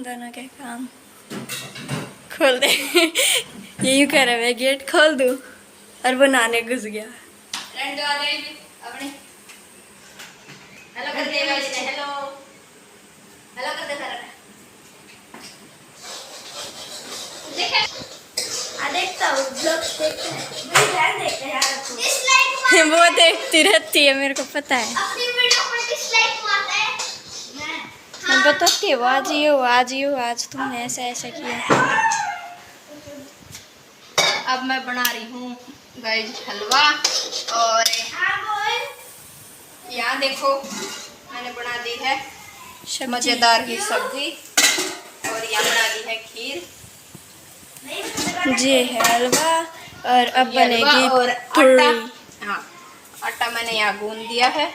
दोनों के काम खोल दे। ये यूं कह रहे, मैं गेट खोल दूं और वो नहाने घुस गया। अपने हेलो कर दे, हेलो हेलो कर दे सारा। देखता हूँ वो देखती रहती है, मेरे को पता है। मैं बताती हूँ, आज तुमने ऐसा ऐसा किया। अब मैं बना रही हूँ गाइस हलवा, और यहाँ देखो मैंने बना दी है मजेदार की सब्जी, और यहाँ बना दी है खीर। जी है हलवा, और अब बनेगी और पूरी। हाँ, आटा मैंने यहाँ गूंद दिया है।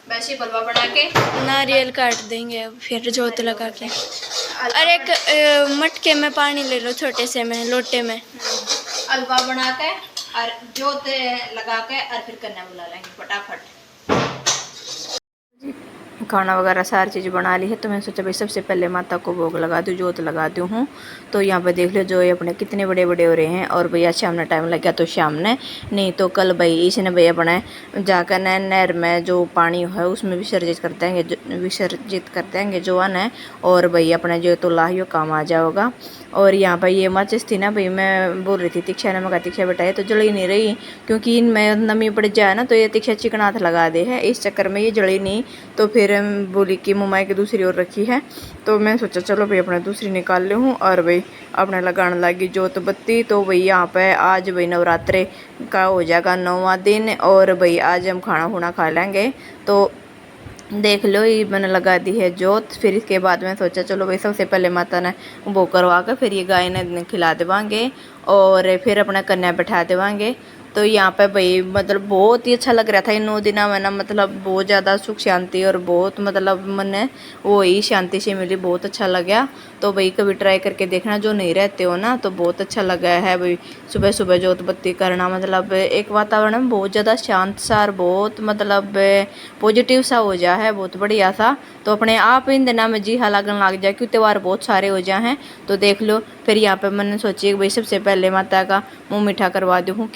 वैसे हलवा बना के नारियल काट देंगे अब, फिर जोत लगा के। और एक मटके में पानी ले लो, छोटे से में लोटे में। हलवा बना के और जोत लगा के और फिर कन्या बुला लेंगे फटाफट। खाना वगैरह सारी चीज़ बना ली है, तो मैंने सोचा भाई सबसे पहले माता को भोग लगा दूँ, जोत लगा दूँ हूँ। तो यहाँ पे देख लो जो ये अपने कितने बड़े बड़े हो रहे हैं। और भैया शाम ने टाइम लग गया तो शाम ने नहीं तो कल भाई इसने भैया अपने जाकर नहर में जो पानी है उसमें विसर्जित कर देंगे जो है। और भाई अपने जो तो लाहियो काम आ जाएगा। और यहाँ पर ये माचिस थी ना भाई, मैं बोल रही थी तीक्षा ने, मगा तीक्षा बेटा ये तो जल ही नहीं रही, क्योंकि इनमें नमी पड़ जाए ना तो ये तीक्षा चिकनाथ लगा दे है, इस चक्कर में ये जली नहीं। तो फिर बोली कि मुमाई की दूसरी ओर रखी है, तो मैं सोचा चलो भाई अपने दूसरी निकाल ले हूँ। और भाई अपने लगाने लगी जोत बत्ती। तो भाई यहाँ पे आज भाई नवरात्रे का हो जाएगा 9वां दिन, और भाई आज हम खाना खुना खा लेंगे। तो देख लो ये मैंने लगा दी है जोत। फिर इसके बाद में सोचा चलो भाई सबसे पहले माता ने वो करवा कर फिर ये गाय ने खिला देवांगे, और फिर अपना कन्या बैठा देवांगे। तो यहाँ पे भाई मतलब बहुत ही अच्छा लग रहा था इन 9 दिनों में ना, मतलब बहुत ज़्यादा सुख शांति और बहुत मतलब मन वो ही शांति से मिली, बहुत अच्छा लगा। तो भाई कभी ट्राई करके देखना जो नहीं रहते हो ना, तो बहुत अच्छा लगा है भाई सुबह सुबह जोत बत्ती करना। मतलब एक वातावरण बहुत ज़्यादा शांत सा और बहुत मतलब पॉजिटिव सा हो जा है, बहुत बढ़िया सा। तो अपने आप इन दिनों में जी हाँ लगन लग जाए, क्योंकि त्यौहार बहुत सारे हो जाए हैं। तो देख लो फिर यहाँ पे मैंने सोची भाई सबसे पहले माता का मुँह मीठा करवा दूँ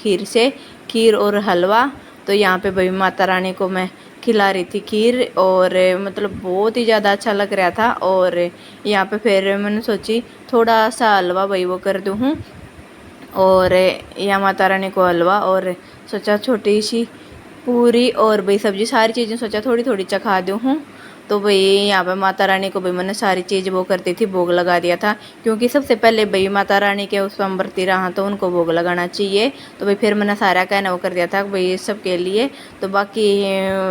खीर और हलवा। तो यहाँ पे भाई माता रानी को मैं खिला रही थी खीर, और मतलब बहुत ही ज़्यादा अच्छा लग रहा था। और यहाँ पे फिर मैंने सोची थोड़ा सा हलवा भाई वो कर दूँ, और यहाँ माता रानी को हलवा, और सोचा छोटी सी पूरी और भाई सब्जी सारी चीज़ें सोचा थोड़ी थोड़ी चखा दूँ हूँ। तो भाई यहाँ पे माता रानी को भाई मैंने सारी चीज़ वो करती थी, भोग लगा दिया था, क्योंकि सबसे पहले भाई माता रानी के उस पर बरती रहा तो उनको भोग लगाना चाहिए। तो भाई फिर मैंने सारा कहना वो कर दिया था भाई सबके लिए। तो बाकी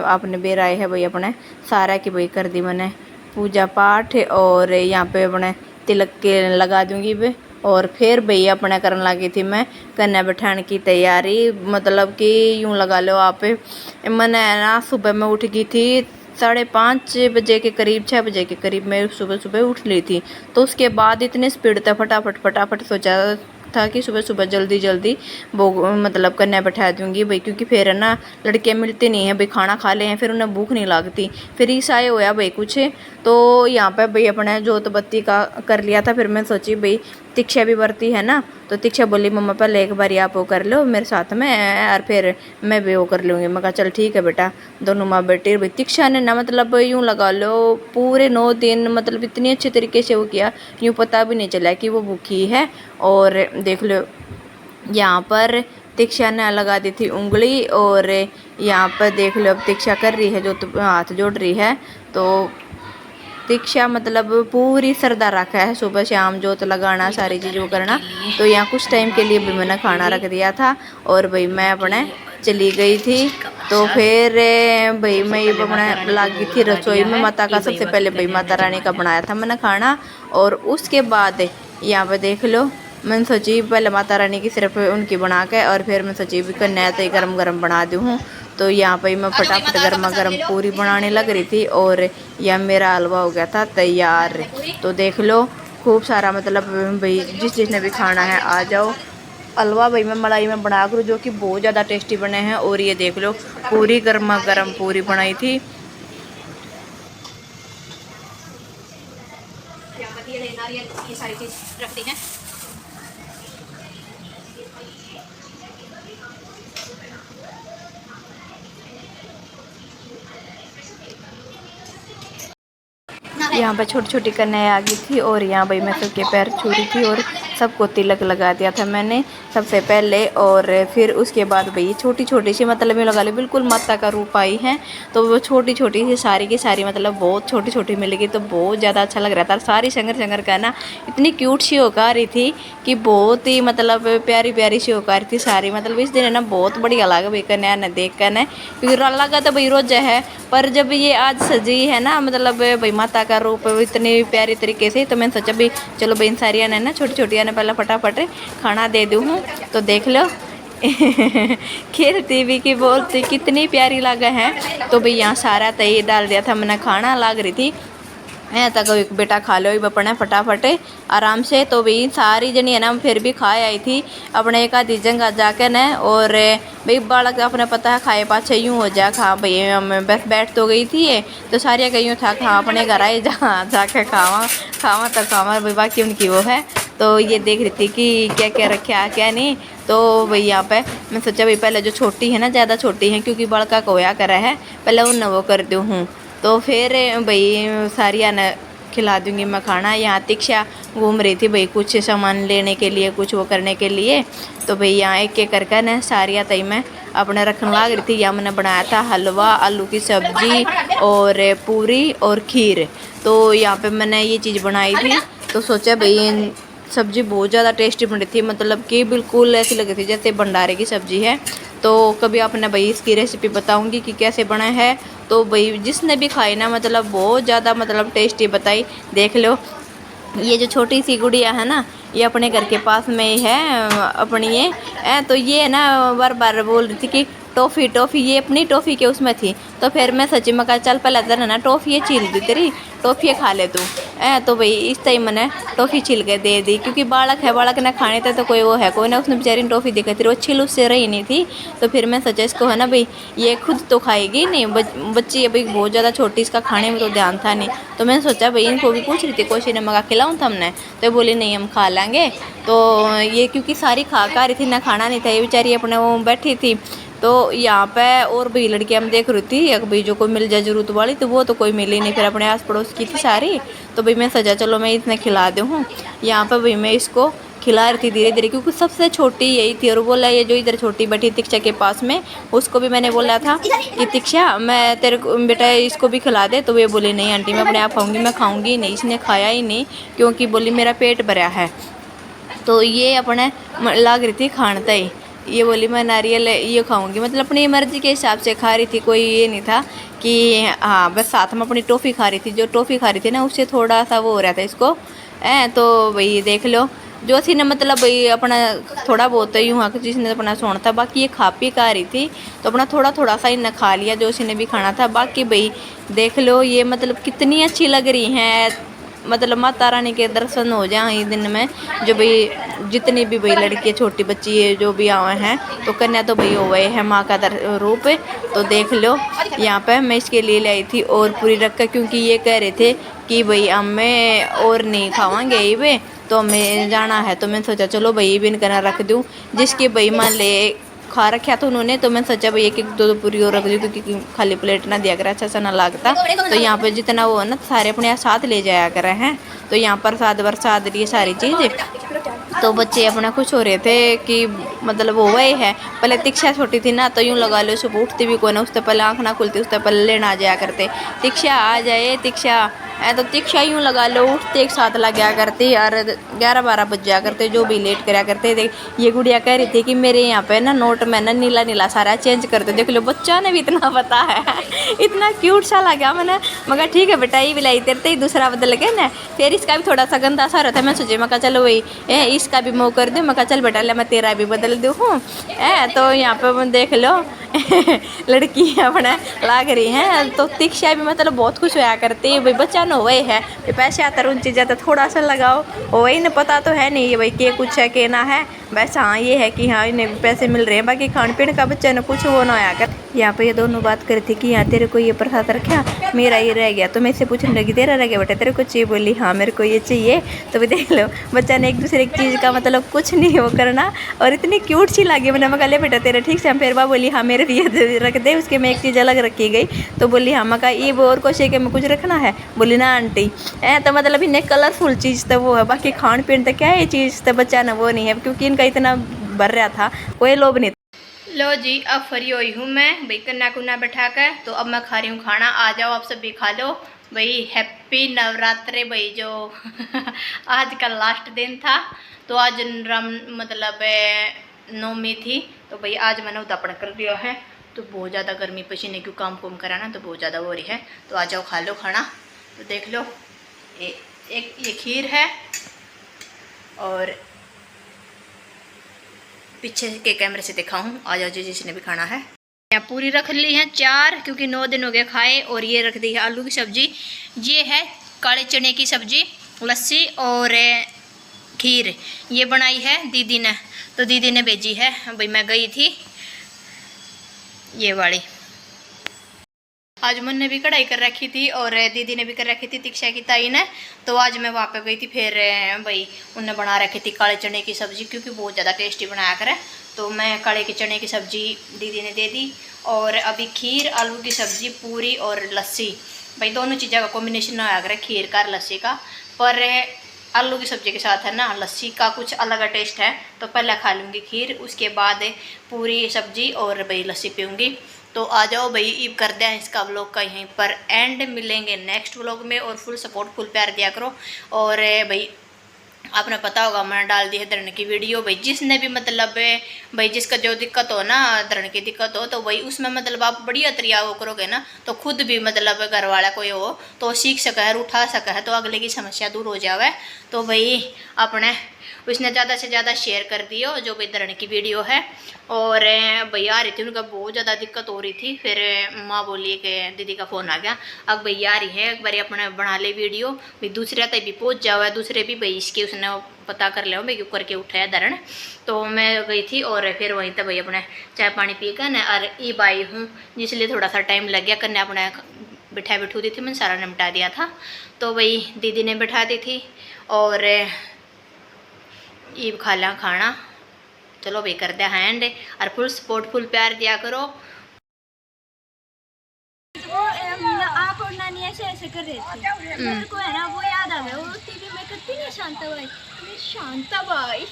आपने बेर आए है भाई अपने सारा की भाई कर दी मैंने पूजा पाठ, और यहाँ पे अपने तिलक के लगा दूँगी भाई। और फिर भैया अपने करने लगी थी मैं कन्या बैठाने की तैयारी। मतलब कि यूँ लगा लो आप, मैंने ना सुबह में उठ गई थी 5:30 बजे के करीब, 6 बजे के करीब मैं सुबह सुबह उठ ली थी। तो उसके बाद इतने स्पीड था फटाफट सोचा था कि सुबह सुबह जल्दी वो मतलब कन्या बैठा दूंगी भाई, क्योंकि फिर ना लड़कियां मिलती नहीं है भाई, खाना खा ले हैं फिर उन्हें भूख नहीं लगती, फिर ईसाई होया भाई कुछ। तो यहाँ पे भाई अपने जोत बत्ती का कर लिया था। फिर मैं सोची भाई तीक्षा भी बरती है ना, तो तीक्षा बोली मम्मा पहले एक बार आप वो कर लो मेरे साथ में, और फिर मैं भी वो कर लूँगी। मैं कहा चल ठीक है बेटा। दोनों माँ बेटी भाई तीक्षा ने ना मतलब यूँ लगा लो पूरे 9 दिन मतलब इतनी अच्छे तरीके से वो किया, यूँ पता भी नहीं चला कि वो भूखी है। और देख लो यहाँ पर तीक्षा ने लगा दी थी उंगली, और यहाँ पर देख लो अब तीक्षा कर रही है जो तो हाथ जोड़ रही है। तो तीक्षा मतलब पूरी श्रद्धा रखा है, सुबह शाम जोत लगाना सारी चीज़ वो करना। तो यहाँ कुछ टाइम के लिए भी मैंने खाना रख दिया था, और भाई मैं अपने चली गई थी। तो फिर भाई मैं ये अपने लगी थी रसोई में। माता का सबसे पहले भाई माता रानी का बनाया था मैंने खाना, और उसके बाद यहाँ पे देख लो मैंने सोची पहले माता रानी की सिर्फ उनकी बना के, और फिर मैं सोची भी कन्या तो गरम गरम बना दूँ। तो यहाँ पे मैं फटाफट गर्मा गर्म पूरी बनाने लग रही थी, और यह मेरा हलवा हो गया था तैयार। तो देख लो खूब सारा मतलब भाई जिसने भी खाना है आ जाओ। हलवा भाई मैं मलाई में बना करूँ जो कि बहुत ज़्यादा टेस्टी बने हैं। और ये देख लो पूरी गर्मा गर्म पूरी बनाई थी। यहाँ पर ये नारियल ये सारी चीज़ रखती हैं। यहाँ पर छोटी छोटी कन्याएं आ गई थी और यहाँ भाई मैं सबके पैर छू रही थी और सबको तिलक लगा दिया था मैंने सबसे पहले। और फिर उसके बाद भाई छोटी छोटी सी मतलब मैं लगा ली बिल्कुल माता का रूप आई है। तो वो छोटी छोटी सी सारी की सारी मतलब बहुत छोटी छोटी मिल गई तो बहुत ज़्यादा अच्छा लग रहा था। सारी शंकर शंकर का ना इतनी क्यूट सी होकर आ रही थी कि बहुत ही मतलब प्यारी प्यारी सी होकर आ रही थी सारी। मतलब इस दिन है ना बहुत बढ़िया लगा भाई कन्या ने देख कर ना, क्योंकि लगा तो भाई रोजा है पर जब ये आज सजी है ना मतलब भाई माता का रूप इतने प्यारे तरीके से, तो मैंने सोचा भाई चलो बहन सारिया ने ना छोटी छोटिया ने पहले फटाफट खाना दे दूँ हूँ। तो देख लो खेलती भी कि बोलती कितनी प्यारी लगा है। तो भाई यहाँ सारा तय डाल दिया था मैंने, खाना लाग रही थी है तक एक बेटा खा लो बपना फटाफट आराम से। तो भाई सारी जनी है ना फिर भी खाए आई थी अपने एक आधी जगह जाकर न। और भाई बालक अपने पता है खाए पाछे यूँ हो जा खा भाई बस बैठ तो गई थी तो सारिया का यूँ था खा अपने घर आए जाके खावा खावा तो खावा भाई बाकी उनकी वो है। तो ये देख रही थी कि क्या क्या रखा क्या नहीं। तो भाई यहाँ पे मैं सोचा भाई पहले जो छोटी है ना ज़्यादा छोटी है क्योंकि बड़का को होया करा है पहले उन वो कर दूँ हूँ। तो फिर भाई सारिया ने खिला दूँगी मैं खाना। यहाँ तिक्षा घूम रही थी भाई कुछ सामान लेने के लिए कुछ वो करने के लिए। तो भाई यहाँ एक एक करके ना सारिया तई मैं अपने रखने लाग रही थी। यहाँ मैंने बनाया था हलवा, आलू की सब्जी और पूरी और खीर। तो यहाँ पे मैंने ये चीज़ बनाई थी। तो सोचा भाई सब्ज़ी बहुत ज़्यादा टेस्टी बन रही थी मतलब कि बिल्कुल ऐसी लग रही थी जैसे भंडारे की सब्ज़ी है। तो कभी आपने भाई इसकी रेसिपी बताऊंगी कि कैसे बना है। तो भाई जिसने भी खाई ना मतलब बहुत ज़्यादा मतलब टेस्टी बताई। देख लो ये जो छोटी सी गुड़िया है ना ये अपने घर के पास में ही है अपनी ये तो ये है ना बार बार बोल रही थी कि टॉफ़ी टॉफ़ी, ये अपनी टॉफ़ी के उसमें थी। तो फिर मैं सच्ची में कहा चल पहले है ना टॉफ़ी ये छील दी तेरी टॉफ़ी खा ले तू तो भाई इस टाइम मैंने टॉफ़ी छील के दे दी क्योंकि बालक है बालक ने खाने थे तो कोई वो है कोई ना उसने बेचारी ने टॉफ़ी दिखाई थी वो छील उससे रही नहीं थी। तो फिर मैं सोचा इसको है ना भाई ये खुद तो खाएगी नहीं बच्ची है भाई बहुत ज़्यादा छोटी इसका खाने में तो ध्यान था नहीं। तो मैंने सोचा भाई इनको भी पूछ रही थी कोशी ने मगा खिलाऊँ था हमने तो बोली नहीं हम खा लेंगे। तो ये क्योंकि सारी खा रही थी ना खाना नहीं था ये बेचारी अपने वो बैठी थी। तो यहाँ पे और भी लड़कियाँ हम देख रही थी एक भाई जो कोई मिल जाए जरूरत वाली तो वो तो कोई मिली नहीं। फिर अपने आस पड़ोस की थी सारी। तो भाई मैं सजा चलो मैं इतने खिला दूँ हूँ। यहाँ पे भाई मैं इसको खिला रही थी धीरे धीरे क्योंकि सबसे छोटी यही थी। और बोला ये जो इधर छोटी बैठी तिक्षा के पास में उसको भी मैंने बोला था कि तिक्षा मैं तेरे को बेटा इसको भी खिला दे। तो ये बोली नहीं आंटी मैं अपने आप खाऊंगी मैं खाऊंगी नहीं। इसने खाया ही नहीं क्योंकि बोली मेरा पेट भरा है। तो ये अपने लाग रही थी खानता ही ये बोली मैं नारियल ये खाऊंगी मतलब अपनी मर्ज़ी के हिसाब से खा रही थी। कोई ये नहीं था कि हाँ बस साथ में अपनी टॉफ़ी खा रही थी। जो टॉफ़ी खा रही थी ना उससे थोड़ा सा वो हो रहा था इसको तो भाई देख लो जो सी ने मतलब भाई अपना थोड़ा बहुत यूँ हाँ जिसने अपना सोना था बाकी ये खा पी खा रही थी। तो अपना थोड़ा थोड़ा सा इन्हें खा लिया जो उसी ने भी खाना था। बाकी भाई देख लो ये मतलब कितनी अच्छी लग रही हैं मतलब माता रानी के दर्शन हो जाए दिन में। जो भाई जितनी भी भाई लड़की छोटी बच्ची है जो भी आए हैं तो कन्या तो भाई हो गए हैं माँ का रूप। तो देख लो यहाँ पे मैं इसके लिए लाई थी और पूरी रख कर क्योंकि ये कह रहे थे कि भाई हमें और नहीं खावांगे ये वे तो हमें जाना है। तो मैंने सोचा चलो भाई भी इनका रख दूँ जिसके भाई मान ले खा रखा था उन्होंने। तो मैंने सोचा भाई एक एक दो पूरी और रख दूँ क्योंकि खाली प्लेट ना दिया करा अच्छा सा ना लगता। तो यहाँ पे जितना वो है ना सारे अपने साथ ले जाया करे हैं। तो यहाँ प्रसाद वरसाद ये सारी चीज़ तो बच्चे अपना खुश हो रहे थे कि मतलब वो वही है। पहले तिक्षा छोटी थी ना तो यूँ लगा लो सुबह उठती भी कोई ना उससे पहले आँख ना खुलती उससे पहले लेना आ जाया करते तिक्षा आ जाए तिक्षा तो तिक्षा यूँ लगा लो उठते एक साथ लग गया करती और 11-12 बज जाया करते जो भी लेट कराया करते थे। ये गुड़िया कह रही थी कि मेरे यहाँ पे ना नोट में ना नीला नीला सारा चेंज करते देख लो बच्चा ने भी इतना पता है इतना क्यूट सा लगा मैंने मगर ठीक है बेटा ये भी लाई तेरे ही दूसरा बदल गया ना। फिर इसका भी थोड़ा सा गंदा सा रहता है मैं सोचे मैं कहा चलो वही इसका भी मुँह कर दूँ मैं कहा चल बेटा ले मैं तेरा भी बदल दूँ हूँ तो यहाँ पे देख लो लड़की अपना लाग रही हैं। तो तिक्षा भी मतलब बहुत खुश होया करती है भाई बच्चा न वही है पैसे आता उन चीज़ें तो थोड़ा सा लगाओ वही न पता तो है नहीं भाई के कुछ है के ना है बस हाँ ये है कि हाँ इन्हें भी पैसे मिल रहे हैं, बाकी खान पीने का बच्चे ने कुछ वो ना आया कर। यहाँ पे ये दोनों बात कर रही थी कि यहाँ तेरे को ये प्रसाद रखा, मेरा ये रह गया। तो मैं इससे पूछने लगी तेरा रह गया बेटा, तेरे को चाहिए? बोली हाँ मेरे को ये चाहिए। तो भी देख लो बच्चा ने एक दूसरे की चीज़ का मतलब कुछ नहीं वो करना, और इतनी क्यूट सी लगी। मैंने मका ले बेटा तेरे ठीक से। हम फिर वह बोली हाँ मेरे भी रख दे, उसके में एक चीज़ अलग रखी गई। तो बोली हाँ मका ये वो और कोशे के में कुछ रखना है? बोली ना आंटी तो मतलब इन्हें कलरफुल चीज़ तो वो है, बाकी खान पीन तो क्या है ये चीज़ तो बच्चा ना वो नहीं है, क्योंकि इनका इतना भर रहा था कोई लोभ नहीं। लो जी अब फ्री हुई हूँ मैं भाई कन्या कुन्ना बैठा कर, तो अब मैं खा रही हूँ खाना। आ जाओ आप सब भी खा लो भाई। हैप्पी नवरात्रे भाई जो आज का लास्ट दिन था, तो आज राम मतलब नवमी थी, तो भाई आज मैंने उदापन कर दिया है। तो बहुत ज़्यादा गर्मी पसीने क्यों काम कुम करा ना, तो बहुत ज़्यादा हो रही है। तो आ जाओ खा लो खाना। तो देख लो एक ये खीर है, और पीछे के कैमरे से दिखाऊं। आ जाओ जी जिसने भी खाना है। यहाँ पूरी रख ली है 4, क्योंकि 9 दिन हो गए खाए। और ये रख दी है आलू की सब्जी, ये है काले चने की सब्जी, लस्सी और खीर ये बनाई है दीदी ने। तो दीदी ने भेजी है भाई, मैं गई थी ये वाली। आज मन ने भी कढ़ाई कर रखी थी और दीदी ने भी कर रखी थी दीक्षा की ताई ने। तो आज मैं वहाँ पे गई थी, फिर भाई उनने बना रखी थी काले चने की सब्ज़ी, क्योंकि बहुत ज़्यादा टेस्टी बनाया करे। तो मैं काले के चने की सब्ज़ी दीदी ने दे दी, और अभी खीर आलू की सब्ज़ी पूरी और लस्सी। भाई दोनों चीज़ों का कॉम्बिनेशन आया करे, खीर का लस्सी का। पर आलू की सब्ज़ी के साथ है ना लस्सी का कुछ अलग टेस्ट है। तो पहले खा लूँगी खीर, उसके बाद पूरी सब्ज़ी और भाई लस्सी पीऊँगी। तो आ जाओ भाई ईब कर दें इसका व्लॉग का यहीं पर एंड। मिलेंगे नेक्स्ट व्लॉग में, और फुल सपोर्ट फुल प्यार दिया करो। और भाई आपने पता होगा मैंने डाल दी है धरण की वीडियो। भाई जिसने भी मतलब भाई जिसका जो दिक्कत हो ना, धरण की दिक्कत हो, तो भाई उसमें मतलब आप बढ़िया तरीका वो करोगे ना, तो खुद भी मतलब घर वाला कोई हो तो सीख सके है, उठा सके है, तो अगले की समस्या दूर हो जावे। तो भाई अपने उसने ज़्यादा से ज़्यादा शेयर कर दियो जो भाई धरण की वीडियो है। और भैया आ रही थी, उनका बहुत ज़्यादा दिक्कत हो रही थी। फिर माँ बोली कि दीदी का फ़ोन आ गया, अब भैया आ रही है, एक बार अपने बना ले वीडियो भाई, दूसरे तक भी पहुँच जाओ, दूसरे भी भाई इसके उसने पता कर लिया भाई क्यों करके उठाया धरण। तो मैं गई थी, और फिर वहीं तक भाई अपने चाय पानी पी कर न और ईब आई हूँ, जिसलिए थोड़ा सा टाइम लग गया। कन्या अपने बिठू दी थी, मैंने सारा निपटा दिया था। तो वही दीदी ने बिठा दी थी, और ईब खा ला खाना। चलो भाई कर दिया हैंड, और फुल सपोर्ट फुल प्यार दिया करो। आप और नानी ऐसे कर रहे थे, मेरे को है ना वो याद आ गया, वो टीवी में करती ना शांताबाई, शांताबाई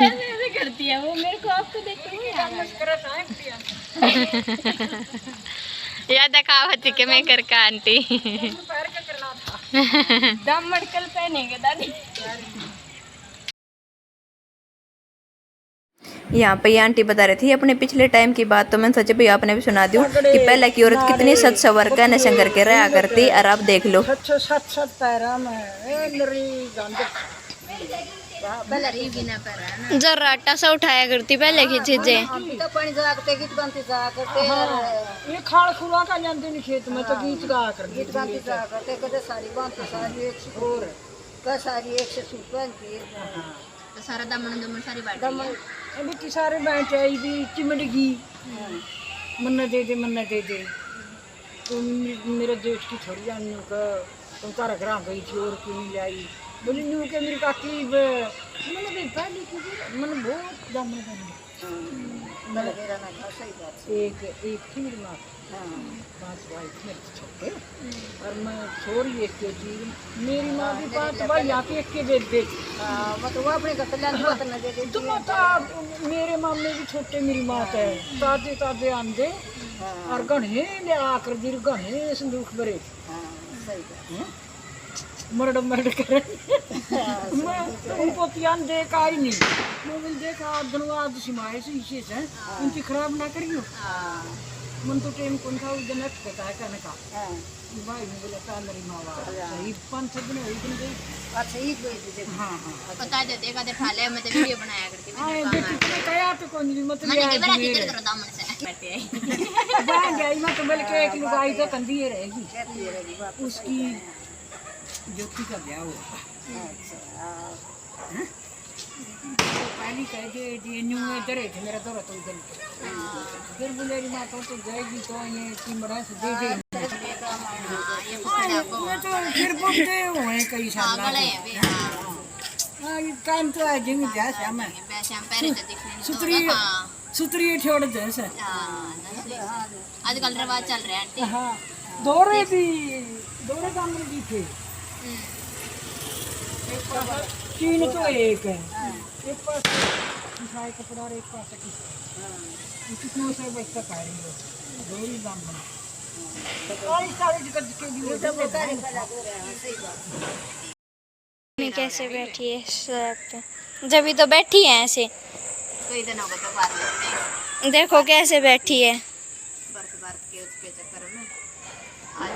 ऐसे करती है वो, मेरे को आपको देख के याद कहावत के मैं कर का आंटी दम मड़कल पहनेंगे दादी। यहाँ पे ये आंटी बता रही थी अपने पिछले टाइम की बात। तो मैंने सोचा भाई आपने भी सुना दूं कि पहले की औरत कितनी सच सवर का नशा करके रहा करती, और अब देख लो। जरा आटा सा उठाया करती पहले की चीजें। ये खाल खुला का जानते नहीं खेत में, तो गीत गा करते कदे सारी बांधती सारी एक और का सारी एक से सूट बांधती है, तो सारा दमन दमन सारी बात अभी की सारे बैठ आई भी चिमड़गी मन्ना दे दे। तो मेरे देश की थोड़ी जान का तुम तारा ग्राम गई थी और क्यों नहीं लाई, बोली न्यू के मेरी काकी मैंने भी पहली की मैंने बहुत दामन मैंने एक थी मेरी माँ, 5 भाई मेरे छोटे, और मैं छोरी एक के थी, मेरी माँ भी 5 भाई यहाँ पे एक के दे मतलब वो अपने घर तो मतलब मेरे मामे भी छोटे मेरी माँ है, ताजे आंदे और गणे ले आकर दिल गणे संदूक भरे मर्ड कर उनको त्यान देख आई नहीं, मोबाइल देखा धन्यवाद सिमाए से इसे से उनकी खराब ना करियो। मन तो टाइम कौन था उस दिन कहता है कहने का भाई ने बोला था मेरी माँ सही 5-6 दिन हुई दिन गई। अच्छा ईद गई थी। हाँ बता देते का देखा ले, मैं तो वीडियो बनाया करती थी। हां बेटी कया तो कौन नहीं मतलब मैंने के बरा इधर करो दामन से करते हैं बहन गई मैं तो बल्कि एक लुगाई तो कंदी ही रहेगी उसकी ज्योति का ब्याह हुआ। अच्छा पहली कह दे न्यू इधर है मेरा दौरा तो इधर फिर बुलेरी माता तो जाएगी तो ये चिमड़ा से दे दे ये तो फिर बोलते हुए कई साल काम तो आज जिंग जा श्याम सुतरी सुतरी छोड़ दे से आजकल रिवाज चल रहा है आंटी। हाँ दौरे भी दौरे काम में भी थे तीन तो एक है एक पास किसाई कपड़ा और एक पास कितने से बचता खा रही हो दोरी दाम बना सारी जगह के लिए तो बता रहे मैं कैसे बैठी है स्लैब पे, जब ही तो बैठी है ऐसे, कोई दिन होगा तो बात करते देखो कैसे बैठी है। बर्फ के उसके चक्कर में आज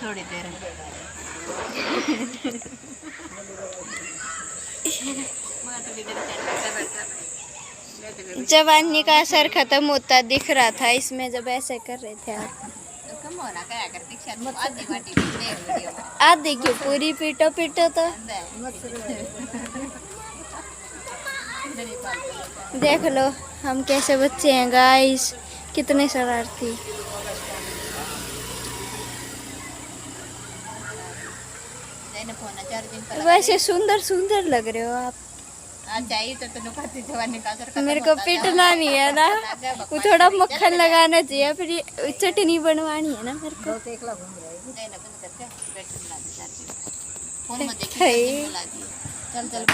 थोड़ी देर जवानी का असर खत्म होता दिख रहा था इसमें जब ऐसे कर रहे थे आप। कम होना क्या करती आधी बाटी वीडियो में आधी क्यों पूरी पीटो पीटो तो देख लो हम कैसे बच्चे हैं गाइस, कितने शरारती। वैसे सुंदर सुंदर लग रहे हो आप। चाहिए तो तेनों खाती जवानी का असर मेरे को पीटना नहीं है ना, वो थोड़ा मक्खन लगाना चाहिए, फिर ये चटनी बनवानी है ना मेरे को। फोन में देखी चल चल